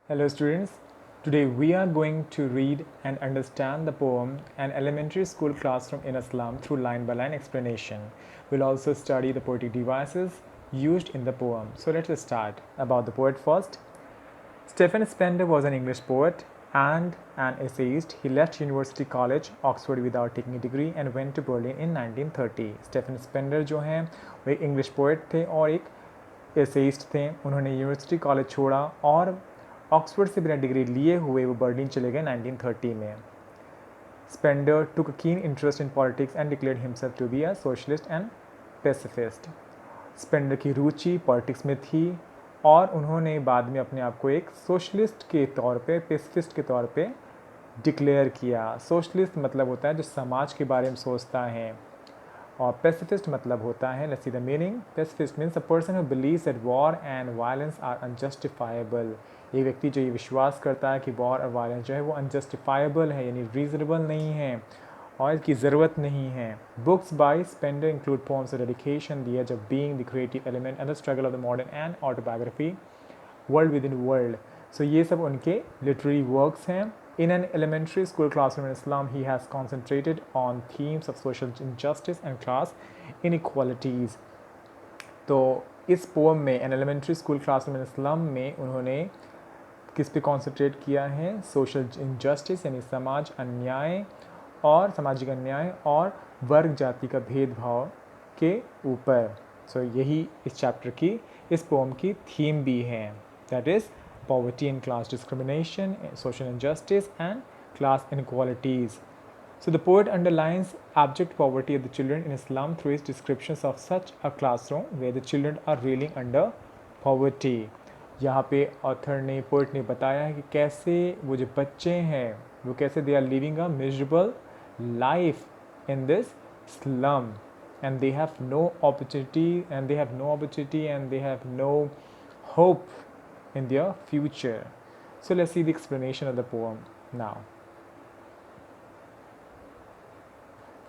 Hello students, today we are going to read and understand the poem An Elementary School Classroom in a Slum through line by line explanation. We'll also study the poetic devices used in the poem. So let's start. About the poet first. Stephen Spender was an English poet and an essayist. He left University College, Oxford without taking a degree and went to Berlin in 1930. Stephen Spender जो हैं वो एक English poet थे और एक essayist थे. उन्होंने university college छोड़ा और ऑक्सफोर्ड से बिना डिग्री लिए हुए वो बर्लिन चले गए 1930 में. Spender took a keen interest in politics and declared himself to be a socialist and pacifist. Spender की रुचि पॉलिटिक्स में थी और उन्होंने बाद में अपने आप को एक सोशलिस्ट के तौर पे, पेसिफिस्ट के तौर पे डिक्लेयर किया. सोशलिस्ट मतलब होता है जो समाज के बारे में सोचता है और पेसिफिस्ट मतलब होता है, let's see the meaning. Pacifist means a person who believes that war and violence are unjustifiable. एक व्यक्ति जो ये विश्वास करता है कि वॉर और वायलेंस जो है वो अनजस्टिफाइबल है, यानी रीजनेबल नहीं है और इसकी ज़रूरत नहीं है. Books by Spender include poems of dedication, the edge of being, the creative element and the struggle of the modern and autobiography, world within world. So ये सब उनके लिटरेरी वर्क्स हैं. In an elementary school classroom in Islam, he has concentrated on themes of social injustice and class inequalities. तो इस poem में an elementary school classroom in a slum में उन्होंने किस पे कॉन्सेंट्रेट किया है? सोशल इनजस्टिस यानी समाज अन्याय और सामाजिक अन्याय और वर्ग जाति का भेदभाव के ऊपर. सो यही इस चैप्टर की, इस पोम की थीम भी है. That is poverty and class discrimination, social injustice and class inequalities. So the poet underlines abject poverty of the children in Islam through his descriptions of such a classroom where the children are reeling under poverty. यहाँ पे author ने, poet ने बताया है कि कैसे वो जो बच्चे हैं वो कैसे they are living a miserable life in this slum and they have no opportunity and they have no hope in their future. So let's see the explanation of the poem now.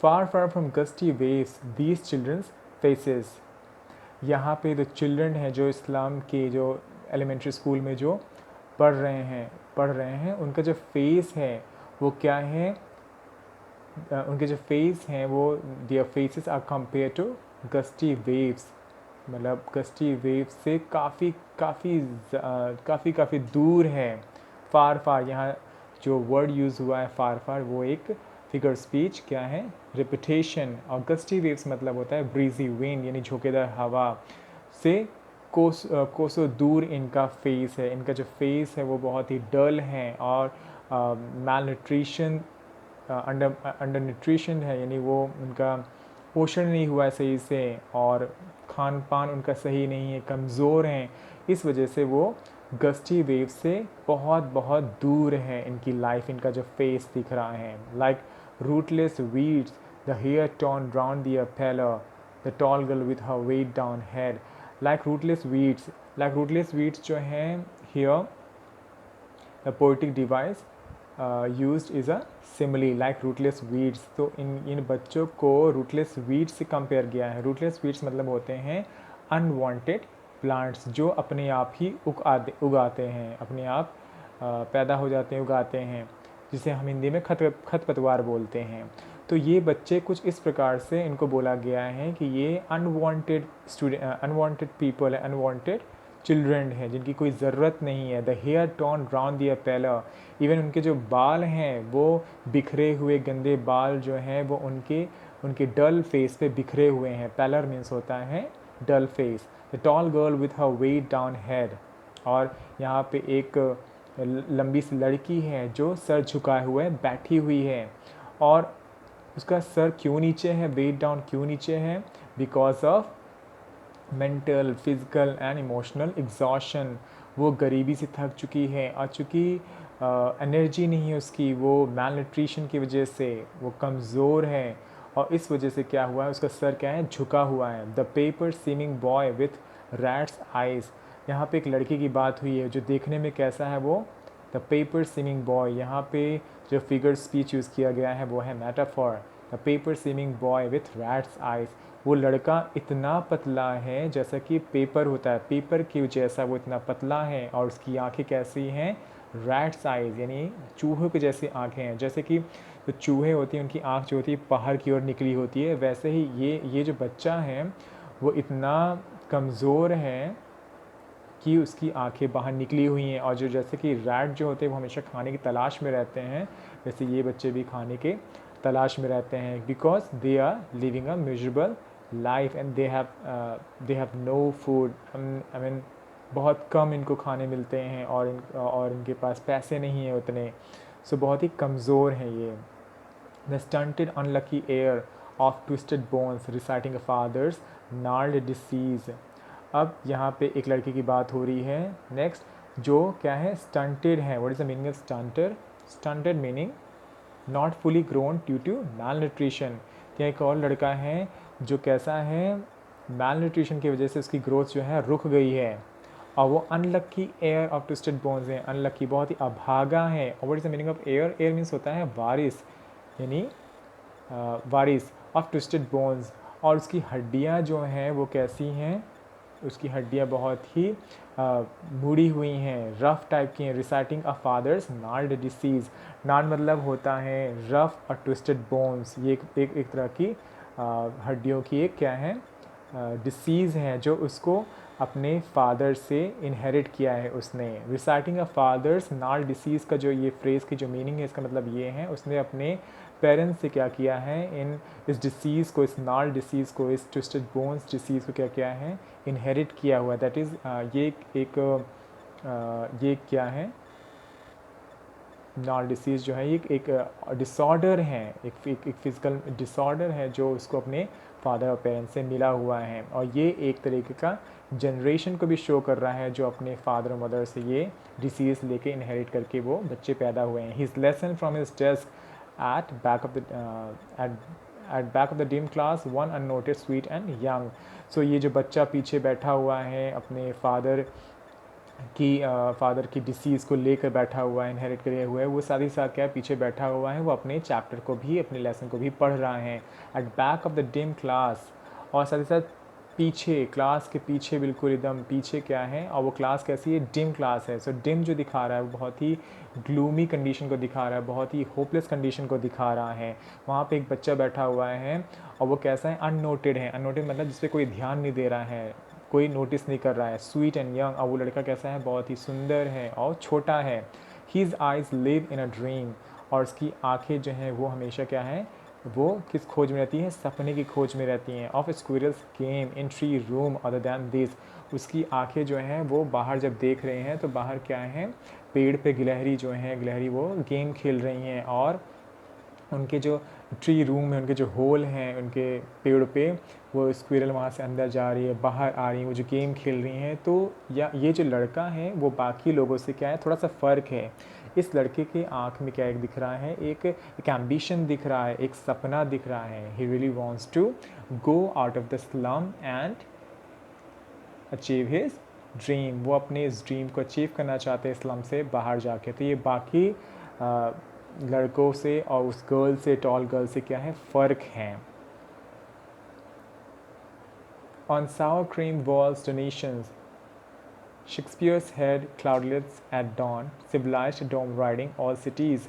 Far, far from gusty waves, these children's faces. यहाँ पे जो children है जो इस्लाम के जो elementary school में जो पढ़ रहे हैं उनका जो फेस है वो क्या है? उनके जो फेस हैं वो their faces are compared to gusty waves. मतलब गस्टी वेव से काफ़ी दूर है. फार फार, यहाँ जो वर्ड यूज़ हुआ है फार फार वो एक फिगर स्पीच क्या है? रिपीटेशन. और गस्टी वेव्स मतलब होता है ब्रीजी विंड यानी झोंकेदार हवा से कोसों दूर इनका फेस है. इनका जो फेस है वो बहुत ही डल है और माल न्यूट्रिशन, अंडर न्यूट्रिशन है, यानी वो उनका पोषण नहीं हुआ है सही से और खान पान उनका सही नहीं है, कमज़ोर हैं. इस वजह से वो गस्टी वेव से बहुत दूर है इनकी लाइफ. इनका जो फेस दिख रहा है like rootless weeds, the hair torn round the pallor, the tall girl with her weighed down head. Like rootless weeds जो हैं here the poetic device used is a simile like rootless weeds. तो इन बच्चों को rootless weeds से compare किया है. Rootless weeds मतलब होते हैं अनवांटेड प्लांट्स जो अपने आप ही उगाते हैं, अपने आप पैदा हो जाते हैं, उगाते हैं, जिसे हम हिंदी में खरपतवार बोलते हैं. तो ये बच्चे कुछ इस प्रकार से इनको बोला गया है कि ये अनवांटेड पीपल है, अनवांटेड चिल्ड्रन है जिनकी कोई ज़रूरत नहीं है. The hair torn round their pallor, even उनके जो बाल हैं वो बिखरे हुए गंदे बाल जो हैं वो उनके डल फेस पे बिखरे हुए हैं. पेलर मीन्स होता है dull face. The tall girl with her weighed down head, और यहाँ पे एक लंबी सी लड़की है जो सर झुकाए हुए बैठी हुई है और उसका सर क्यों नीचे है, वेट डाउन क्यों नीचे है? Because of mental, physical and emotional exhaustion. वो गरीबी से थक चुकी है और चूँकि एनर्जी नहीं है उसकी, वो माल न्यूट्रिशन की वजह से वो कमज़ोर है और इस वजह से क्या हुआ है, उसका सर क्या है? झुका हुआ है. The paper seeming boy with rat's eyes, यहाँ पे एक लड़के की बात हुई है जो देखने में कैसा है वो? The paper seeming boy. यहाँ पे जो फिगर स्पीच यूज़ किया गया है वो है metaphor. The paper seeming boy with rat's eyes, वो लड़का इतना पतला है जैसा कि पेपर होता है, पेपर के जैसा वो इतना पतला है, और उसकी आंखें कैसी हैं, रैट्स आइज यानी चूहों के जैसी आंखें हैं। जैसे कि जो चूहे होती हैं उनकी आंख जो होती है बाहर की ओर निकली होती है, वैसे ही ये जो बच्चा है वो इतना कमज़ोर है कि उसकी आंखें बाहर निकली हुई हैं। और जो जैसे कि रैट जो होते हैं वो हमेशा खाने की तलाश में रहते हैं, वैसे ये बच्चे भी खाने के तलाश में रहते हैं, because they are living a miserable life and they have no food. I mean बहुत कम इनको खाने मिलते हैं, और इनके पास पैसे नहीं हैं उतने, सो बहुत ही कमज़ोर हैं ये। The stunted unlucky heir of twisted bones reciting a father's gnarled disease। अब यहाँ पे एक लड़के की बात हो रही है नेक्स्ट, जो क्या है, स्टंटेड है। What is the meaning of stunted? Stunted meaning not fully grown due to malnutrition. क्या एक और लड़का है जो कैसा है, मैल न्यूट्रिशन की वजह से उसकी ग्रोथ जो है रुक गई है, और वो unlucky air of twisted bones है। अनलक्की बहुत ही अभागा है। और what is the meaning of air? Air means होता है वारिस, यानी वारिस ऑफ ट्विस्टेड बोन्स। और उसकी हड्डियाँ जो हैं वो कैसी हैं, उसकी हड्डियाँ बहुत ही मुड़ी हुई हैं, रफ़ टाइप की हैं। रिसाइटिंग अ फादर्स नाल्ड डिसीज़, नाल मतलब होता है रफ़ और ट्विस्टेड बोन्स, ये एक तरह की हड्डियों की एक क्या है, डिसीज़ है जो उसको अपने फादर से इनहेरिट किया है उसने। रिसाइटिंग अ फादर्स नाल डिसीज़ का जो ये फ्रेज़ की जो मीनिंग है इसका मतलब ये है, उसने अपने पेरेंट्स से क्या किया है, इन इस डिसीज़ को, इस नाल डिसीज़ को, इस ट्विस्टेड बोन्स डिसीज़ को क्या किया है, इनहेरिट किया हुआ। दैट इज़ ये क्या है, नाल डिसीज़ जो है ये एक डिसऑर्डर है, एक फिज़िकल डिसऑर्डर है जो उसको अपने फादर और पेरेंट्स से मिला हुआ है। और ये एक तरीके का जनरेशन को भी शो कर रहा है जो अपने फादर और मदर से ये डिसीज़ लेके इनहेरिट करके वो बच्चे पैदा हुए हैं। His lesson from his desk at back of the at back of the dim class one unnoticed sweet and young। so ये जो बच्चा पीछे बैठा हुआ है अपने फादर की डिसीज़ को लेकर बैठा हुआ है, इनहेरिट करे हुए है, वो साथ ही साथ क्या है, पीछे बैठा हुआ है, वो अपने चैप्टर को भी, अपने लेसन को भी पढ़ रहा है। At back of the dim class, और साथ ही साथ पीछे, क्लास के पीछे, बिल्कुल एकदम पीछे क्या है, और वो क्लास कैसी है, डिम क्लास है। सो डिम जो दिखा रहा है वो बहुत ही ग्लूमी कंडीशन को दिखा रहा है, बहुत ही होपलेस कंडीशन को दिखा रहा है। वहाँ पे एक बच्चा बैठा हुआ है और वो कैसा है, अननोटेड है। अननोटेड मतलब जिस पे कोई ध्यान नहीं दे रहा है, कोई नोटिस नहीं कर रहा है। स्वीट एंड यंग, और वो लड़का कैसा है, बहुत ही सुंदर है और छोटा है। His eyes live in a dream, और उसकी आंखें जो हैं वो हमेशा क्या है, वो किस खोज में रहती हैं, सपने की खोज में रहती हैं। Of squirrels game in tree room other than this, उसकी आंखें जो हैं वो बाहर जब देख रहे हैं तो बाहर क्या है, पेड़ पे गिलहरी जो हैं, गिलहरी वो गेम खेल रही हैं, और उनके जो ट्री रूम है, उनके जो होल हैं उनके पेड़ पे, वो स्क्विरल वहाँ से अंदर जा रही है, बाहर आ रही है, वो जो गेम खेल रही हैं। तो या ये जो लड़का है वो बाकी लोगों से क्या है, थोड़ा सा फ़र्क है। इस लड़के के आँख में क्या एक दिख रहा है, एक एम्बिशन दिख रहा है, एक सपना दिख रहा है। He really wants to go out of the slum and achieve his dream, वो अपने इस ड्रीम को अचीव करना चाहते हैं स्लम से बाहर जाके। तो ये बाकी लड़कों से और उस गर्ल से, टॉल गर्ल से क्या है, फ़र्क है। On sour cream walls donations, Shakespeare's head cloudlets at dawn, civilized dome riding all cities।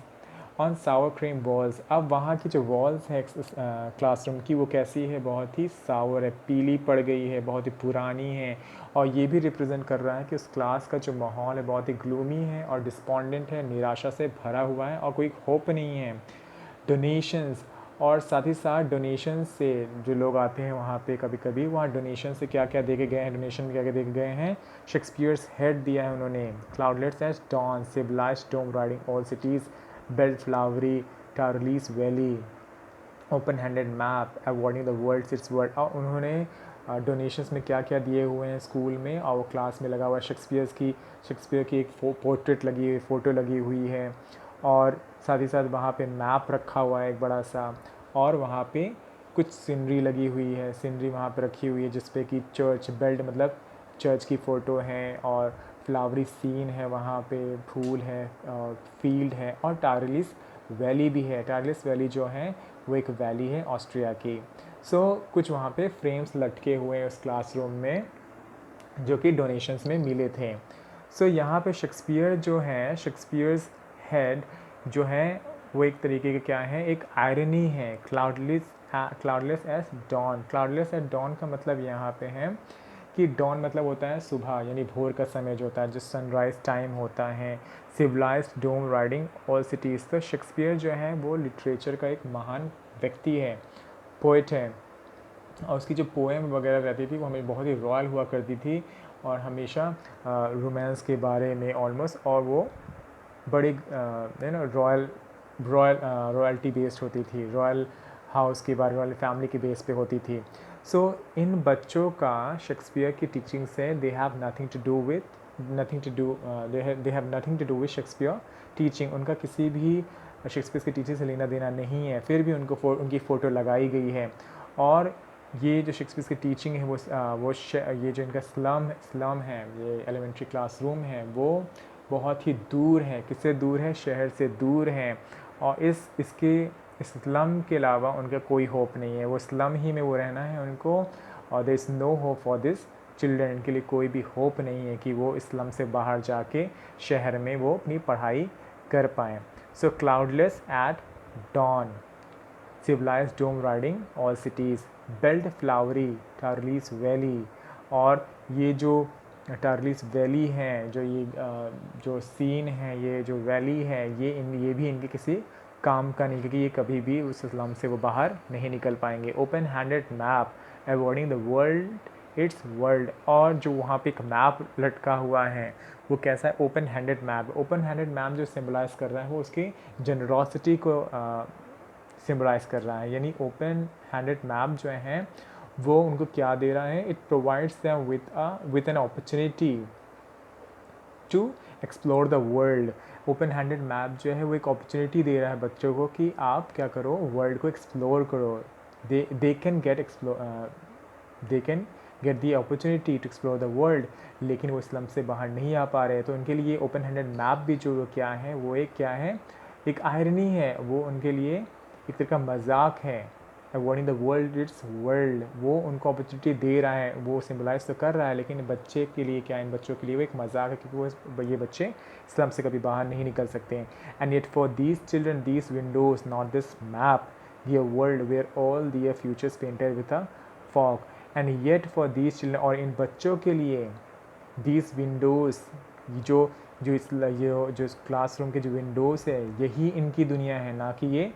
On Sawar cream walls, अब वहाँ की जो वॉल्स है क्लासरूम की वो कैसी है, बहुत ही सावर है, पीली पड़ गई है, बहुत ही पुरानी है। और ये भी रिप्रेजेंट कर रहा है कि उस क्लास का जो माहौल है बहुत ही ग्लूमी है और डिस्पॉन्डेंट है, निराशा से भरा हुआ है और कोई होप नहीं है। डोनेशंस, और साथ ही साथ डोनेशन से जो लोग आते हैं वहाँ पे कभी कभी, वहाँ डोनेशन से क्या क्या दे के गए हैं, डोनेशन में क्या क्या दे के गए हैं, शेक्सपियर्स हेड दिया है उन्होंने, cloudless as dawn, civilized dome riding all cities, belled flowery Tyrolese valley, open handed map awarding the world its world. और उन्होंने डोनेशंस में क्या क्या दिए हुए हैं स्कूल में, और वो क्लास में लगा हुआ है शेक्सपियर की एक पोर्ट्रेट लगी हुई, फ़ोटो लगी हुई है, और साथ ही साथ वहाँ पे मैप रखा हुआ है एक बड़ा सा, और वहाँ पे कुछ सीनरी लगी हुई है, सीनरी वहाँ पे रखी हुई है जिस पे कि चर्च बेल्ट मतलब चर्च की फ़ोटो है, और फ्लावरी सीन है, वहाँ पे फूल है, फील्ड है, और टारलिस वैली भी है। टारलिस वैली जो है वो एक वैली है ऑस्ट्रिया की। सो कुछ वहाँ पे फ्रेम्स लटके हुए हैं उस क्लासरूम में जो कि डोनेशंस में मिले थे। सो यहाँ पे शेक्सपियर जो है, शेक्सपियर्स हेड जो है वो एक तरीके का क्या है, एक आयरनी है। Cloudless as dawn, cloudless as dawn का मतलब यहाँ पे है कि डॉन मतलब होता है सुबह, यानी भोर का समय जो होता है, जो सनराइज टाइम होता है। Civilised dome riding all cities. तो शेक्सपियर जो है वो लिटरेचर का एक महान व्यक्ति है, पोइट है, और उसकी जो पोएम वगैरह रहती थी वो हमें बहुत ही रॉयल हुआ करती थी, और हमेशा रोमांस के बारे में ऑलमोस्ट, और वो बड़ी रॉयल रॉयल रॉयल्टी बेस्ड होती थी, रॉयल हाउस के बारे में, रॉयल फैमिली के बेस पे होती थी। सो इन बच्चों का शेक्सपियर की टीचिंग से they have nothing to do with they have nothing to do with Shakespeare teaching. उनका किसी भी शेक्सपियर की टीचिंग से लेना देना नहीं है, फिर भी उनको उनकी फ़ोटो लगाई गई है। और ये जो शेक्सपियर की टीचिंग है ये जो इनका स्लम है, ये एलिमेंट्री क्लासरूम है, वो बहुत ही दूर है। किससे दूर है? शहर से दूर है। और इस स्लम के अलावा उनका कोई होप नहीं है, वो स्लम ही में वो रहना है उनको, और there is no hope for this children. इनके लिए कोई भी होप नहीं है कि वो स्लम से बाहर जाके शहर में वो अपनी पढ़ाई कर पाएँ। So cloudless at dawn, civilized dome riding all cities, built flowery Tyrolese valley. और ये जो टारलीस वैली है, जो सीन है, ये जो वैली है, ये भी इनके किसी काम का नहीं, क्योंकि ये कभी भी उस स्लम से वो बाहर नहीं निकल पाएंगे। Open handed map awarding the world its world. और जो वहाँ पे एक मैप लटका हुआ है वो कैसा है? Open handed map. Open handed map जो सिम्बलाइज़ कर रहा है वो उसकी जनरॉसिटी को सिम्बलाइज़ कर रहा है। यानी ओपन हैंडेड मैप जो है वो उनको क्या दे रहा है? It provides them with an opportunity to explore the world. Open handed map जो है वो एक अपॉर्चुनिटी दे रहा है बच्चों को कि आप क्या करो, वर्ल्ड को एक्सप्लोर करो। They can get the opportunity to explore the world, लेकिन वो स्लम से बाहर नहीं आ पा रहे। तो उनके लिए ओपन हैंडेड मैप भी जो क्या है, वो एक क्या है, एक आयरनी है। वो उनके लिए एक तरह का मजाक है। Awarding the world its world, वो उनको अपॉर्चुनिटी दे रहा है, वो सिम्बलाइज तो कर रहा है, लेकिन बच्चे के लिए क्या, इन बच्चों के लिए वो एक मजाक है, क्योंकि ये बच्चे स्लम से कभी बाहर नहीं निकल सकते हैं। And yet for these children these windows not this map give world where all their futures painted with a fog. And yet for these children, और इन बच्चों के लिए दीज विंडोज़, जो जो इस क्लासरूम के जो विंडोज़ है, यही इनकी दुनिया है, ना कि ये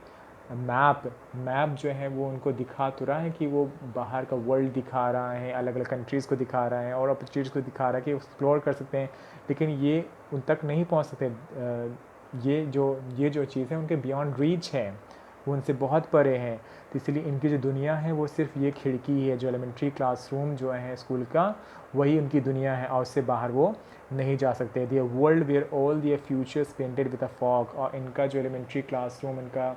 मैप जो है वो उनको दिखा तो रहा है कि वो बाहर का वर्ल्ड दिखा रहा है, अलग अलग कंट्रीज़ को दिखा रहा है और अपॉर्चुनिटीज़ को दिखा रहा है कि एक्सप्लोर कर सकते हैं, लेकिन ये उन तक नहीं पहुंच सकते। ये जो चीज़ है उनके बियॉन्ड रीच है, वो उनसे बहुत परे है। तो इसलिए इनकी जो दुनिया है वो सिर्फ ये खिड़की है, जो एलिमेंट्री क्लासरूम जो है स्कूल का, वही उनकी दुनिया है, और उससे बाहर वो नहीं जा सकते। Their world where all their futures painted with a fog. और इनका जो एलिमेंट्री क्लासरूम, इनका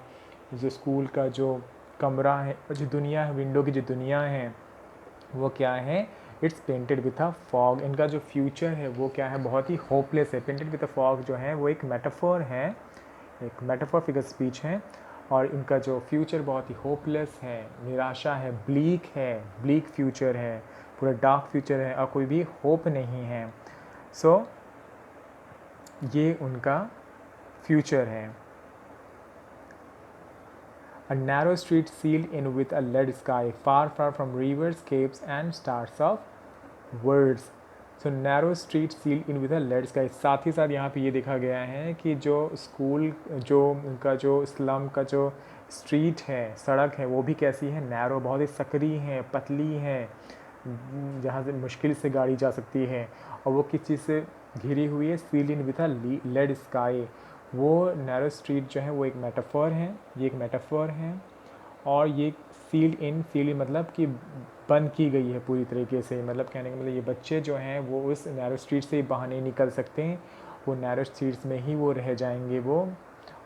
जो स्कूल का जो कमरा है, और जो दुनिया है, विंडो की जो दुनिया है, वो क्या है? It's painted with a fog. इनका जो फ्यूचर है वो क्या है? बहुत ही होपलेस है। पेंटेड विथ अ फॉग जो है वो एक मेटाफोर है, एक मेटाफोर फिगर स्पीच है, और इनका जो फ्यूचर बहुत ही होपलेस है, निराशा है, ब्लीक फ्यूचर है, पूरा डार्क फ्यूचर है, और कोई भी होप नहीं है। सो ये उनका फ्यूचर है। A narrow street sealed in with a lead sky, far, far from rivers, capes, and stars of words. So narrow street sealed in with a lead sky. साथ ही साथ यहाँ पे ये देखा गया है कि जो स्कूल, जो उनका जो स्लम का जो स्ट्रीट है, सड़क है, वो भी कैसी है? नैरो, बहुत ही सकरी है, पतली है, जहाँ से मुश्किल से गाड़ी जा सकती है, और वो किस चीज़ से घिरी हुई है? Sealed in with a lead sky. वो नैरो स्ट्रीट जो है वो एक मेटाफर है, ये एक मेटाफर है, और ये सील्ड इन मतलब कि बंद की गई है पूरी तरीके से। मतलब कहने का मतलब ये बच्चे जो हैं वो उस नैरो स्ट्रीट से बाहर नहीं निकल सकते हैं, वो नैरो स्ट्रीट्स में ही वो रह जाएंगे वो।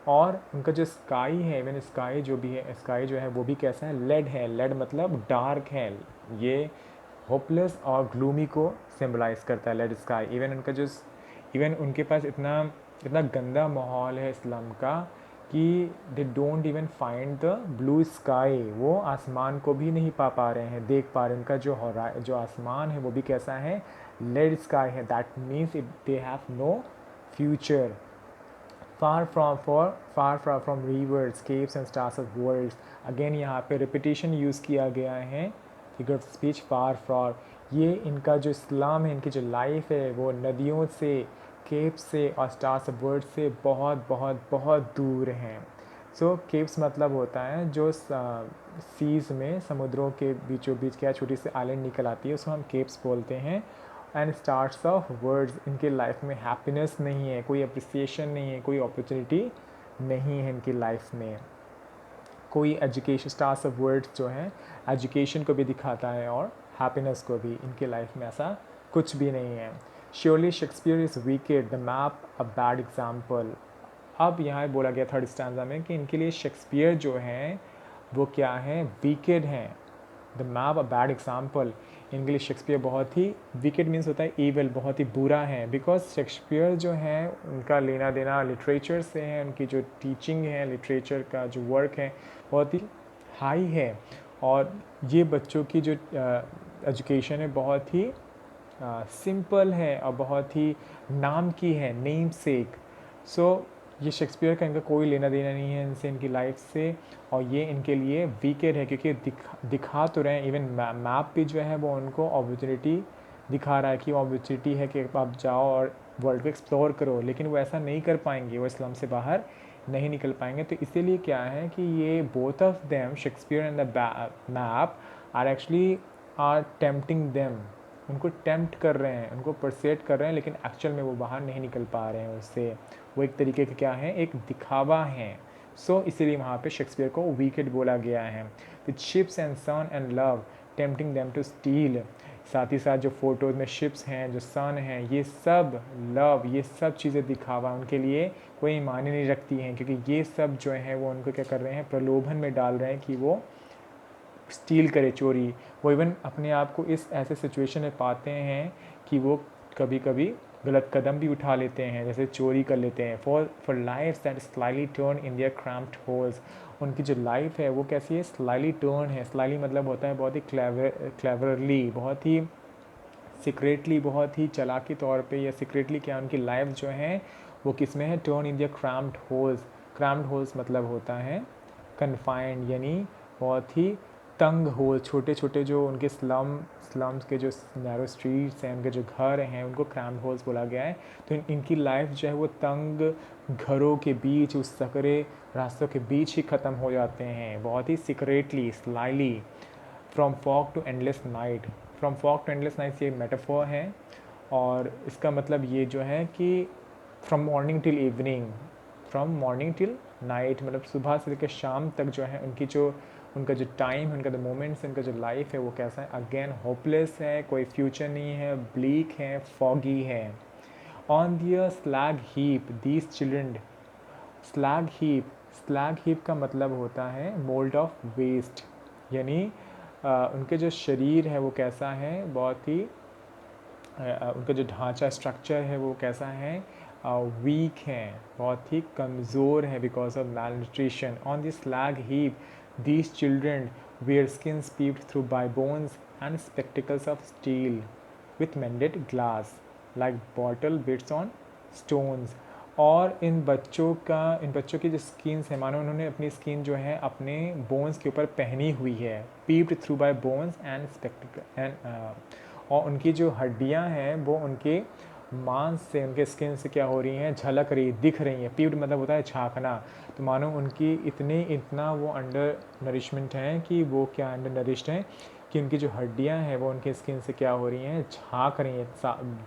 और उनका जो स्काई है, इवन स्काई जो भी है, स्काई जो है वो भी कैसा है? लेड है। लेड मतलब डार्क है। ये होपलेस और ग्लूमी को सिम्बलाइज़ करता है लेड स्काई। इवन उनका जो इवन उनके पास इतना इतना गंदा माहौल है इस्लाम का कि they don't even find the blue sky, वो आसमान को भी नहीं पा रहे हैं, देख पा रहे हैं। उनका जो आसमान है वो भी कैसा है, लेड स्काई है। That means they have no future. far from rivers, caves and stars of worlds। Again यहाँ पे रिपीटेशन यूज़ किया गया है figure of speech far from. ये इनका जो इस्लाम है, इनकी जो लाइफ है वो नदियों से, केव्स से और स्टार्स ऑफ वर्ल्ड से बहुत बहुत बहुत दूर हैं। सो केव्स मतलब होता है जो सीज़ में, समुद्रों के बीचों बीच क्या छोटी सी आइलैंड निकल आती है, उसको हम केव्स बोलते हैं। एंड स्टार्स ऑफ वर्ड्स, इनके लाइफ में हैप्पीनेस नहीं है, कोई अप्रिसिएशन नहीं है, कोई अपॉर्चुनिटी नहीं है इनकी लाइफ में, कोई एजुकेशन। स्टार्स ऑफ वर्ड्स जो है एजुकेशन को भी दिखाता है और हैप्पीनेस को भी। इनके लाइफ में ऐसा कुछ भी नहीं है। Surely Shakespeare is wicked, the map a bad example. अब यहाँ बोला गया थर्ड स्टैंजा में कि इनके लिए शेक्सपियर जो है वो क्या है, विकेड हैं। The map a bad example, इनके लिए शेक्सपियर बहुत ही, विकेड मीन्स होता है ईवल, बहुत ही बुरा है। बिकॉज शेक्सपियर जो है उनका लेना देना लिटरेचर से है, उनकी जो टीचिंग है, लिटरेचर का जो वर्क है बहुत ही हाई है। और ये बच्चों की जो एजुकेशन है बहुत ही सिंपल है और बहुत ही नाम की है, नेम सेक। सो ये शेक्सपियर का इनका कोई लेना देना नहीं है इनसे, इनकी लाइफ से। और ये इनके लिए वीकेड है क्योंकि दिखा तो रहे हैं, इवन मैप भी जो है वो उनको अपॉर्चुनिटी दिखा रहा है कि वो अपॉर्चुनिटी है कि आप जाओ और वर्ल्ड को एक्सप्लोर करो, लेकिन वो ऐसा नहीं कर पाएंगे, वो इस्लाम से बाहर नहीं निकल पाएंगे। तो इसीलिए क्या है कि ये both of them, Shakespeare and the map, are actually are tempting them, उनको टेम्प्ट कर रहे हैं, उनको परसेट कर रहे हैं, लेकिन एक्चुअल में वो बाहर नहीं निकल पा रहे हैं उससे। वो एक तरीके का क्या है, एक दिखावा है। सो इसीलिए वहाँ पे शेक्सपियर को वीकेड बोला गया है। With ships and sun and love tempting them to steal. साथ ही साथ जो फोटोज में शिप्स हैं, जो सन हैं, ये सब लव, ये सब चीज़ें दिखावा उनके लिए कोई मायने नहीं रखती हैं, क्योंकि ये सब जो है वो उनको क्या कर रहे हैं, प्रलोभन में डाल रहे हैं कि वो स्टील करे, चोरी। वो इवन अपने आप को इस ऐसे सिचुएशन में पाते हैं कि वो कभी कभी गलत कदम भी उठा लेते हैं, जैसे चोरी कर लेते हैं। For life that slightly turn in their cramped holes. उनकी जो लाइफ है वो कैसी है, स्लाइटली टर्न है। स्लाइटली मतलब होता है बहुत ही क्लेवरली, बहुत ही सीक्रेटली, बहुत ही चालाकी तौर पे, या सीक्रेटली क्या उनकी लाइफ जो है वो किस में है, turn in their cramped holes. Cramped holes मतलब होता है कन्फाइंड, यानी बहुत ही तंग होल, छोटे छोटे जो उनके स्लम्स के जो नैरो स्ट्रीट्स हैं, उनके जो घर हैं, उनको क्रैम्प्ड होल्स बोला गया है। तो इनकी लाइफ जो है वो तंग घरों के बीच, उस सकरे रास्तों के बीच ही ख़त्म हो जाते हैं, बहुत ही secretly, slyly. From fog to endless night, from fog to endless night ये मेटाफोर है, और इसका मतलब ये जो है कि from morning till evening, from morning till night मतलब सुबह से लेकर शाम तक जो है उनकी जो, उनका जो टाइम, उनका जो मोमेंट्स, उनका जो लाइफ है वो कैसा है, अगेन होपलेस है, कोई फ्यूचर नहीं है, ब्लीक है, फॉगी है। On their slag heap these children, slag heap का मतलब होता है मोल्ड ऑफ वेस्ट, यानी उनके जो शरीर है वो कैसा है, बहुत ही उनका जो ढांचा, स्ट्रक्चर है वो कैसा है, वीक है, बहुत ही कमज़ोर है because of malnutrition. On this slag heap these children wear skins peeped through by bones and spectacles of steel with mended glass like bottle bits on stones। और इन बच्चों की जो स्किन्स है, मानो उन्होंने अपनी स्किन जो है अपने बोन्स के ऊपर पहनी हुई है, peeped through by bones and spectacled and, और उनकी जो हड्डियां हैं वो उनके मांस से, उनके स्किन से क्या हो रही हैं, झलक रही, दिख रही हैं। पीप्ड मतलब होता है झाँकना। तो मानो उनकी इतना वो अंडर नरिशमेंट है कि वो क्या अंडर नरिश्ड हैं कि उनकी जो हड्डियां हैं वो उनके स्किन से क्या हो रही हैं, झाँक रही हैं,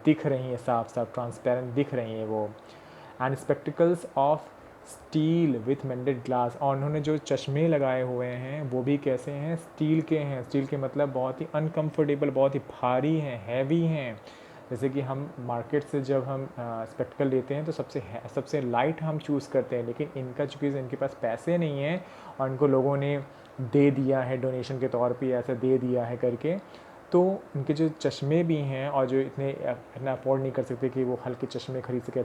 दिख रही हैं, साफ साफ ट्रांसपेरेंट दिख रही हैं वो। And spectacles of steel with मेंडेड glass, और उन्होंने जो चश्मे लगाए हुए हैं वो भी कैसे हैं, स्टील के हैं। स्टील के मतलब बहुत ही अनकम्फर्टेबल, बहुत ही भारी हैं, हैवी हैं। जैसे कि हम मार्केट से जब हम स्पेक्टिकल लेते हैं तो सबसे लाइट हम चूज़ करते हैं, लेकिन इनका चूँकि इनके पास पैसे नहीं हैं और इनको लोगों ने दे दिया है डोनेशन के तौर पे, ऐसा दे दिया है करके, तो उनके जो चश्मे भी हैं और जो इतना अफोर्ड नहीं कर सकते कि वो हल्के चश्मे खरीद सके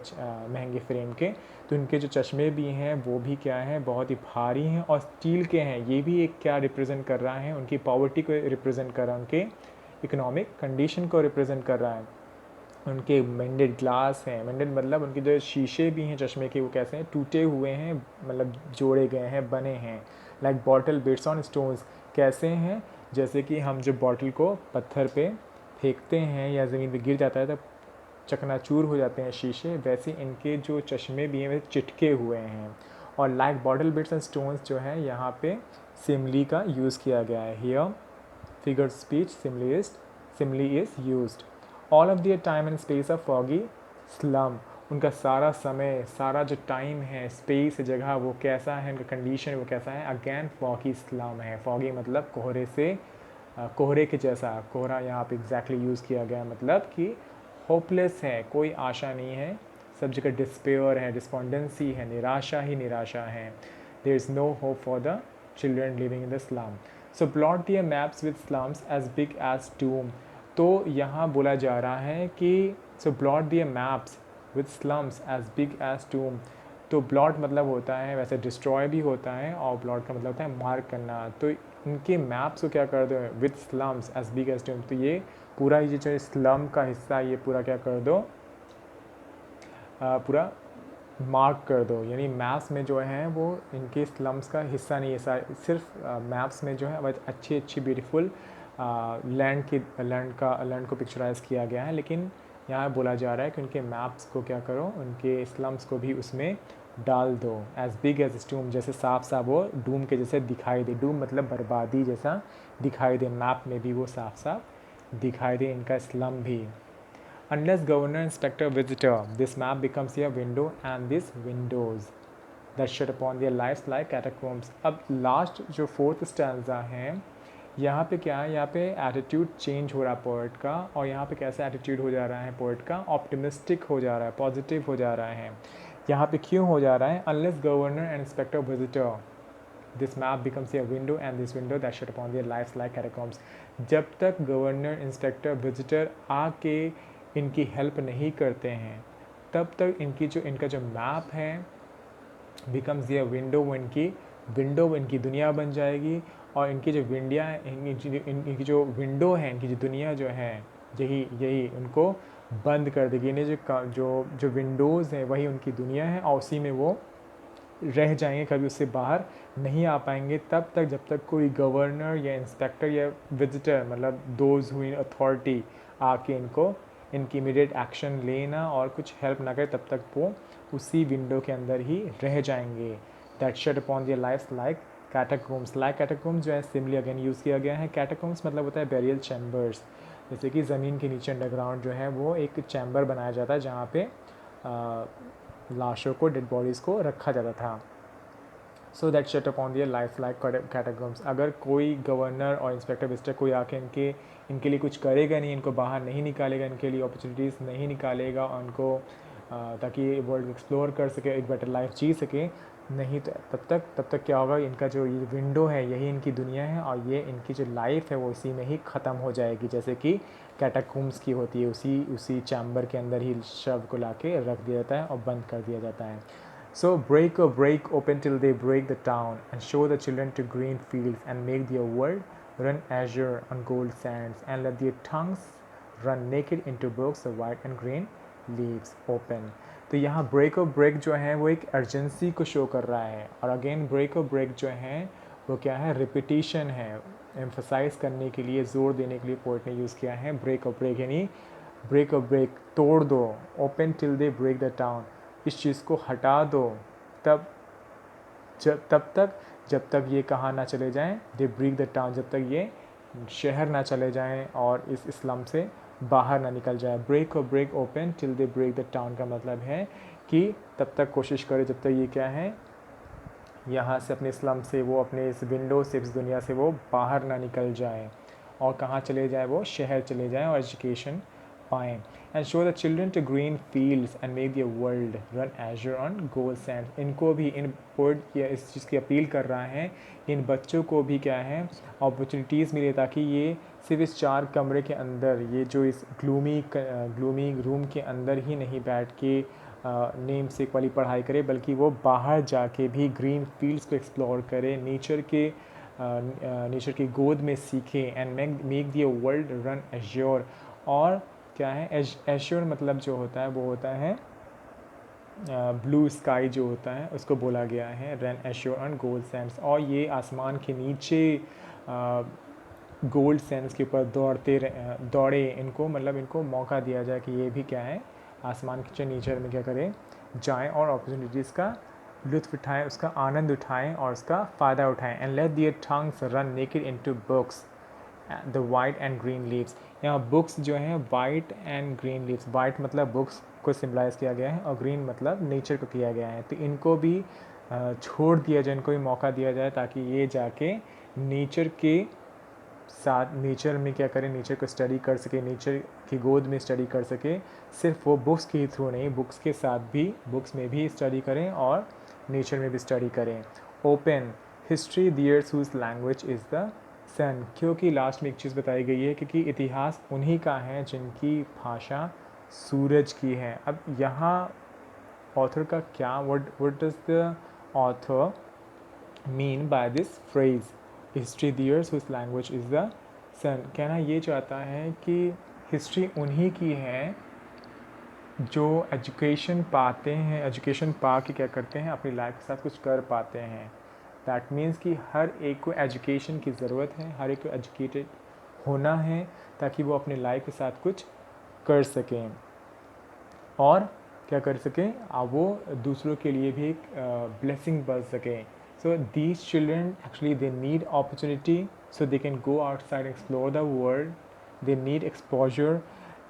महंगे फ्रेम के, तो उनके जो चश्मे भी हैं वो भी क्या हैं, बहुत ही भारी हैं और स्टील के हैं। ये भी एक क्या रिप्रेजेंट कर रहा है, उनकी पॉवर्टी को रिप्रेजेंट कर रहा है, उनके इकोनॉमिक कंडीशन को रिप्रेजेंट कर रहा है। उनके मेंडेड ग्लास हैं, मेंडेड मतलब उनके जो शीशे भी हैं चश्मे के वो कैसे हैं, टूटे हुए हैं, मतलब जोड़े गए हैं, बने हैं। Like bottle beads on stones, कैसे हैं, जैसे कि हम जो बॉटल को पत्थर पे फेंकते हैं या ज़मीन पे गिर जाता है तब चकनाचूर हो जाते हैं शीशे, वैसे इनके जो चश्मे भी हैं वे चिटके हुए हैं। और like bottle bits and stones जो है यहाँ पे सिमली का यूज़ किया गया है। Here figure speech simile is used. All of their time and space of foggy slum, उनका सारा समय, सारा जो टाइम है, स्पेस, जगह, वो कैसा है, उनका कंडीशन वो कैसा है, अगेन फॉगी स्लम है। फॉगी मतलब कोहरे से, कोहरे के जैसा, कोहरा यहाँ पे एग्जैक्टली यूज़ किया गया, मतलब कि होपलेस है, कोई आशा नहीं है, सब जगह डिस्पेयर है, डिस्पॉन्डेंसी है, निराशा ही निराशा है। There is no hope for the children living in the slum. So plot their maps with slums as big as doom, तो यहाँ बोला जा रहा है कि so plot their maps with slums as big as doom, तो blot मतलब होता है वैसे डिस्ट्रॉय भी होता है और ब्लॉट का मतलब होता है मार्क करना। तो इनके मैप्स को क्या कर दो with slums as big as doom, तो ये पूरा ये जो स्लम का हिस्सा ये पूरा क्या कर दो, पूरा मार्क कर दो। यानी मैप्स में जो है वो इनके स्लम्स का हिस्सा नहीं है, सिर्फ मैप्स में जो है बहुत अच्छी अच्छी ब्यूटीफुल लैंड को पिक्चराइज किया गया है, लेकिन यहाँ बोला जा रहा है कि उनके मैप्स को क्या करो, उनके स्लम्स को भी उसमें डाल दो। एज बिग एज डूम, जैसे साफ साफ वो डूम के जैसे दिखाई दे, डूम मतलब बर्बादी जैसा दिखाई दे, मैप में भी वो साफ साफ दिखाई दे इनका स्लम भी। Unless governor, inspector, visitor, this map becomes a window and these windows that shut upon their lives like catacombs। अब लास्ट जो फोर्थ स्टैंजा है, यहाँ पे क्या है, यहाँ पे एटीट्यूड चेंज हो रहा है पोएट का, और यहाँ पे कैसा एटीट्यूड हो जा रहा है पोएट का, ऑप्टिमिस्टिक हो जा रहा है, पॉजिटिव हो जा रहा है। यहाँ पे क्यों हो जा रहा है, unless governor and inspector visitor this map becomes a window and this window that shut upon their lives like catacombs. जब तक गवर्नर, इंस्पेक्टर, विजिटर आके इनकी हेल्प नहीं करते हैं तब तक इनका जो मैप है बिकम्स ये विंडो, वो इनकी दुनिया बन जाएगी। और इनकी जो इनकी जो विंडो है, इनकी जो दुनिया जो है, यही उनको बंद कर देगी। इन्हें जो विंडोज़ हैं वही उनकी दुनिया है और उसी में वो रह जाएंगे, कभी उससे बाहर नहीं आ पाएंगे तब तक जब तक कोई गवर्नर या इंस्पेक्टर या विजिटर, मतलब दोज हुई अथॉरिटी आके इनकी इमीडिएट एक्शन लेना और कुछ हेल्प ना करे, तब तक वो उसी विंडो के अंदर ही रह जाएंगे। That shut upon their lives like catacombs. Like catacombs जो है सिमिली अगेन यूज़ किया गया है। कैटाकॉम्ब्स मतलब होता है बेरियल चैम्बर्स, जैसे कि ज़मीन के नीचे अंडरग्राउंड जो है वो एक चैम्बर बनाया जाता है जहाँ पे लाशों को, डेड बॉडीज़ को रखा जाता था। So that shut upon their life like catacombs. अगर कोई गवर्नर और इंस्पेक्टर विजिटर कोई आके इनके लिए कुछ करेगा नहीं, इनको बाहर नहीं निकालेगा, इनके लिए अपॉर्चुनिटीज़ नहीं निकालेगा उनको, ताकि वर्ल्ड एक्सप्लोर कर सके, एक बेटर लाइफ जी सके, नहीं तो तब तक क्या होगा, इनका जो ये विंडो है यही इनकी दुनिया है और ये इनकी जो लाइफ है वो इसी में ही ख़त्म हो जाएगी, जैसे कि कैटाकॉम्ब्स की होती है, उसी चैम्बर के अंदर ही शव को लाके रख दिया जाता है और बंद कर दिया जाता है। So break open till they break the town and show the children to green fields and make their world run azure on gold sands and let their tongues run naked into books of white and green leaves open। तो यहाँ break जो है वो एक urgency को show कर रहा है, और अगेन break जो है वो क्या है, रिपीटिशन है, एम्फोसाइज करने के लिए, जोर देने के लिए पोइट ने यूज़ किया है break यानी break तोड़ दो, open till they break the town, इस चीज़ को हटा दो जब तक ये कहाँ ना चले जाएं, दे ब्रेक द टाउन, जब तक ये शहर ना चले जाएं और इस इस्लाम से बाहर ना निकल जाए। Break open till they break the town का मतलब है कि तब तक कोशिश करें जब तक ये क्या है, यहाँ से अपने इस्लाम से, वो अपने इस विंडो से, इस दुनिया से वो बाहर ना निकल जाए और कहाँ चले जाए, वो शहर चले जाएँ और एजुकेशन पाएँ and show the children to green fields and make the world run azure on gold sand. इनको भी इन पोएट या इस चीज़ की अपील कर रहा है, इन बच्चों को भी क्या है अपॉर्चुनिटीज़ मिले, ताकि ये सिर्फ इस 4 कमरे के अंदर, ये जो इस ग्लूमी रूम के अंदर ही नहीं बैठ के नेम सेक वाली पढ़ाई करे, बल्कि वो बाहर जाके भी ग्रीन फील्ड्स को एक्सप्लोर करे, नेचर की गोद में सीखे and make the world run assure. और क्या है एश्योर मतलब जो होता है वो होता है ब्लू स्काई जो होता है उसको बोला गया है, run assure on gold Sands. और ये आसमान के नीचे गोल्ड सैंड्स के ऊपर दौड़े, इनको मतलब इनको मौका दिया जाए कि ये भी क्या है आसमान के नेचर में क्या करें जाएं और अपॉर्चुनिटीज़ का लुत्फ़ उठाएं, उसका आनंद उठाएं और उसका फ़ायदा उठाएं। And let their tongues run naked into books the white and green leaves. यहाँ बुक्स जो हैं white and green leaves, white मतलब बुक्स को सिम्बलाइज किया गया है और ग्रीन मतलब नेचर को किया गया है। तो इनको भी छोड़ दिया जाए, इनको भी मौका दिया जाए ताकि ये जाके नेचर के साथ नेचर में क्या करें, नेचर को स्टडी कर सके, नेचर की गोद में स्टडी कर सके। सिर्फ वो बुक्स के थ्रू नहीं, बुक्स के साथ भी बुक्स में भी स्टडी करें और नेचर में भी स्टडी करें। Open history theirs whose language is the sun, क्योंकि लास्ट में एक चीज़ बताई गई है, क्योंकि इतिहास उन्हीं का है जिनकी भाषा सूरज की है। अब यहाँ ऑथर का क्या what does the author mean by this phrase history theirs whose language is the sun. कहना ये चाहता है कि हिस्ट्री उन्हीं की है जो एजुकेशन पाते हैं, एजुकेशन पा के क्या करते हैं अपनी लाइफ के साथ कुछ कर पाते हैं। दैट मीन्स कि हर एक को एजुकेशन की ज़रूरत है, हर एक को एजुकेटेड होना है ताकि वो अपनी लाइफ के साथ कुछ कर सकें और क्या कर सकें, वो दूसरों के लिए भी एक ब्लेसिंग बन सकें। So these children actually they need opportunity so they can go outside and explore the world. They need exposure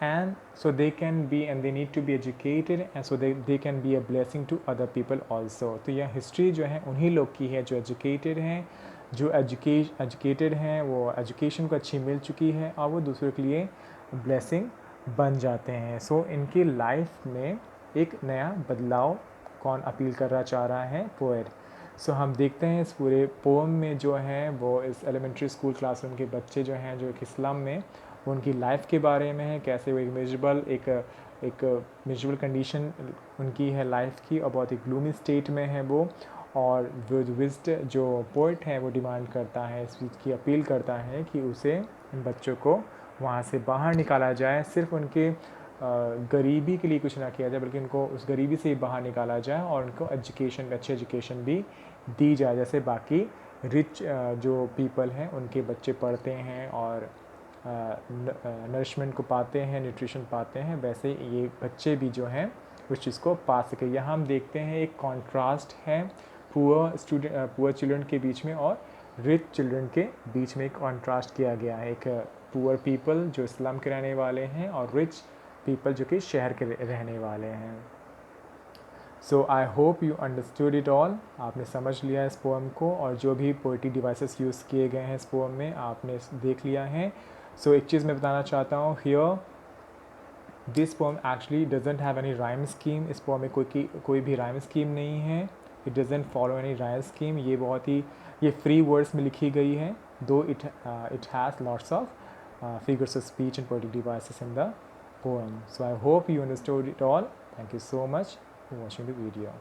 and so they can be and they need to be educated and so they can be a blessing to other people also. तो यह history जो है उन्हीं लोग की है जो educated हैं, जो एजुकेटेड हैं, वो एजुकेशन को अच्छी मिल चुकी है और वो दूसरों के लिए ब्लेसिंग बन जाते हैं। सो इनकी लाइफ में एक नया बदलाव कौन अपील करना चाह रहा है, पोएट। सो हम देखते हैं इस पूरे पोम में जो है वो इस एलिमेंट्री स्कूल क्लासरूम के बच्चे जो हैं जो एक स्लम में उनकी लाइफ के बारे में है, कैसे वो एक मिजरेबल कंडीशन उनकी है लाइफ की और बहुत ही ग्लूमी स्टेट में है वो। और विस्ट जो पोइट है वो डिमांड करता है, इस चीज़ की अपील करता है कि उसे इन बच्चों को वहाँ से बाहर निकाला जाए, सिर्फ उनके गरीबी के लिए कुछ ना किया जाए बल्कि उनको उस गरीबी से ही बाहर निकाला जाए और उनको एजुकेशन, अच्छी एजुकेशन भी दी जाए, जैसे बाकी रिच जो पीपल हैं उनके बच्चे पढ़ते हैं और नरिशमेंट को पाते हैं, न्यूट्रिशन पाते हैं, वैसे ये बच्चे भी जो हैं उस चीज़ को पा सके। यहाँ हम देखते हैं एक कॉन्ट्रास्ट है पुअर चिल्ड्रन के बीच में और रिच चिल्ड्रन के बीच में एक कॉन्ट्रास्ट किया गया है। एक पुअर पीपल जो स्लम के रहने वाले हैं और रिच पीपल जो कि शहर के रहने वाले हैं। So I hope you understood it all. आपने समझ लिया इस पोएम को और जो भी पोएट्री डिवाइसेस यूज़ किए गए हैं इस पोएम में आपने देख लिया है। सो एक चीज़ मैं बताना चाहता हूँ, here this poem actually doesn't have any rhyme scheme. इस पोएम में कोई भी राइम स्कीम नहीं है। It doesn't follow any rhyme scheme. ये फ्री वर्ड्स में लिखी गई है, दो it has lots of figures of speech and poetic devices in the poem. So I hope you understood it all. Thank you so much for watching the video.